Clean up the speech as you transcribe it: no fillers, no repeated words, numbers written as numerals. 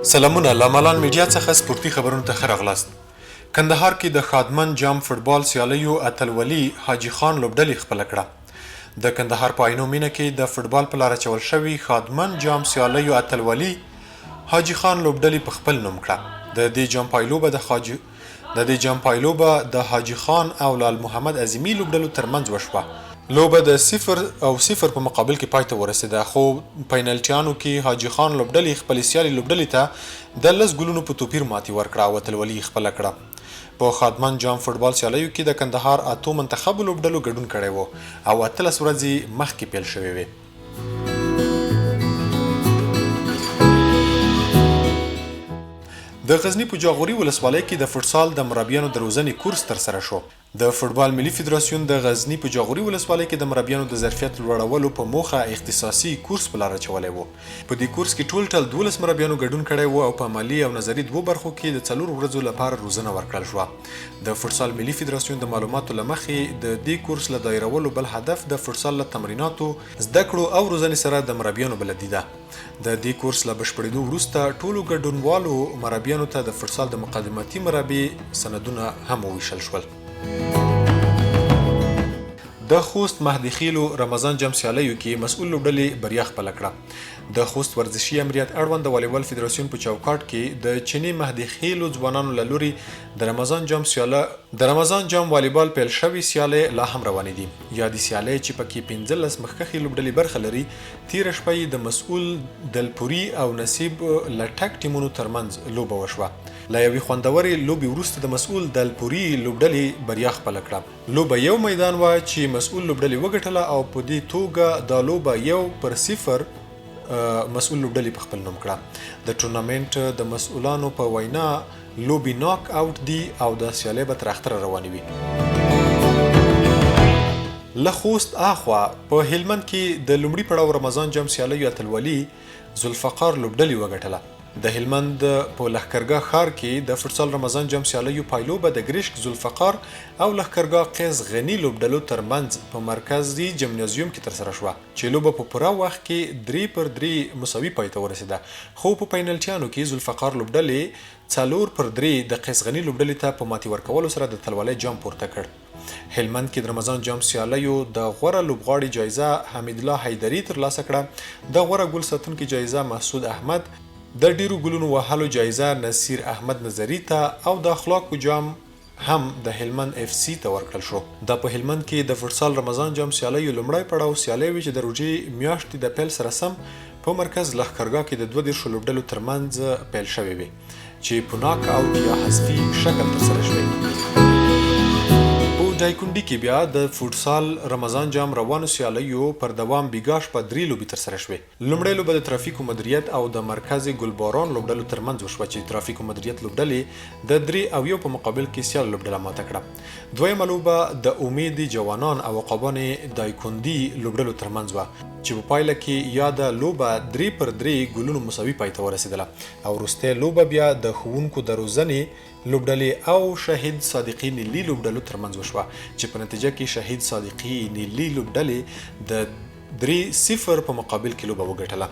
سلامونه لامالان میډیا څخه سپورتي خبرونو ته ښه راغلاست. کندهار کې د خادمن جام فوټبال سیالیو اتلولي حاجي خان لوبډلې خپله کړه. د کندهار په عینو مینه کې د فوټبال په لاره چول شوي خادمن جام سیالیو اتلولي حاجي خان لوبډلې په خپل نوم کړه. د دې جام پایلوبه د حاجي خان او لال محمد عظیمي لوبډلو ترمنځ وشوه. لوبه د 0-0 په مقابل کې پای ته ورسېده، خو پینالټیانو کې حاجي خان لوبډلې خپلې سیالې لوبډلې ته د 10 ګولونو په توپیر ماتې ورکړه او اتلولي خپله کړه. په خادمن جام فوټبال سیالیو کې د کندهار 8 منتخبو لوبډلو ګډون کړی و او 18 ورځې مخکې پیل شوې وې. د غزني په جاغوري ولسوالۍ کې د فوټسال د مربیانو د روزنې کورس ترسره شو. د فوټبال ملي فدراسیون د غزني په جاغوري ولسوالۍ کې د مربیانو د ظرفیت لوړولو په موخه اختصاصي کورس په لاره اچولی و. په دې کورس کې ټول 12 مربیانو ګډون کړی و او په عملي او نظري دوو برخو کې د 4 ورځو لپاره روزنه ورکړل شوه. د فوټسال ملي فدراسیون د معلوماتو له مخې د دې کورس له دایرولو بل هدف د فوټسال له تمریناتو، زده کړو او روزنې سره د مربیانو بلدي ده. د دې کورس له بشپړېدو وروسته ټولو ګډونوالو مربیانو ته د فوټسال د مقدماتي مربي سندونه هم وویشل شول. د خوست مهدي خیلو رمضان جام سیالیو کې مسؤل لوبډلې بریا خپله کړه. د خوست ورزشي امریت اړوند د والیبال فدراسیون په چوکاټ کې د چیني مهدي خیلو ځوانانو له لوري د رمضان جام والیبال پیل شوي سیالۍ لا هم روانې دي. یادې سیالۍ چې پکې 15 مخکښې لوبډلې برخه لري، تېره شپه یې د مسؤل دلپوري او نصیب لټک ټیمونو ترمنځ لوبه وشوه. له یوې خوندورې لوبې وروسته د مسؤل دلپوري لوبډلې بریا خپله کړه. لوبه یو میدان وه چې مسؤل لوبډلې وګټله او په دې توګه دا لوبه 1-0 مسؤل لوبډلې په خپل نوم کړه. د ټورنامنټ د مسؤلانو په وینا لوبې ناک آوټ دي او د سیالۍ به تر اختره روانې وي. له خوست اخوا په هلمند کې د لومړي پړاو رمضان جام سیالیو اتلولي ذوالفقار لوبډلې وګټله. د هلمند په لښکرګاه ښار کې د فوټسال رمضان جام سیالیو پایلوبه د ګریشک ذوالفقار او لښکرګاه قیس غني لوبډلو ترمنځ په مرکزي جمنازیوم کې ترسره شوه چې لوبه په پوره وخت کې 3-3 مساوي پای ته ورسېده، خو په پینالټیانو کې ذوالفقار لوبډلې 4-3 د قیس غني لوبډلې ته په ماتې ورکولو سره د اتلولۍ جام پورته کړ. هلمند کې د رمضان جام سیالیو د غوره لوبغاړي جایزه حمید الله حیدري ترلاسه کړه. د غوره ګول ساتونکي جایزه محسود احمد، د ډیرو ګلونو وهلو جایزه نصیر احمد نظری ته او د اخلاقو جام هم د هلمند اف سی ته ورکړل شو. دا په هلمند کې د فوټسال رمضان جام سیالیو لومړی پړاو سیالۍ وي چې د روژې میاشتې د پیل سره سم په مرکز لښکرګاه کې د 22 لوبډلو ترمنځ پیل شوې وي چې په ناک آوټ یا حذفي شکل ترسره شوې. دایکنډي کې بیا د فوټسال رمضان جام روانو سیالیو پر دوام بیګاش په 3 لوبې ترسره شوې. لومړی لوبه د ترافیکو مدیریت او د مرکز ګلباران لوبډلو ترمنځ وشوه چې ترافیکو مدیریت لوبډلې د 3-1 په مقابل کې سیال لوبډله ماته کړه. دویمه لوبه د امید جوانان او عقابان دایکنډي لوبډلو ترمنځ وه چې په پایله کې یاده لوبه 3-3 ګولونو مساوي پای ته ورسېدله او وروستۍ لوبه بیا د ښوونکو د روزنې لوبډلې او شهید صادقي نیلي لوبډلو ترمنځ وشوه چې په نتیجه کې شهید صادقي نیلي لوبډلې د 3-0 په مقابل کې لوبه وګټله.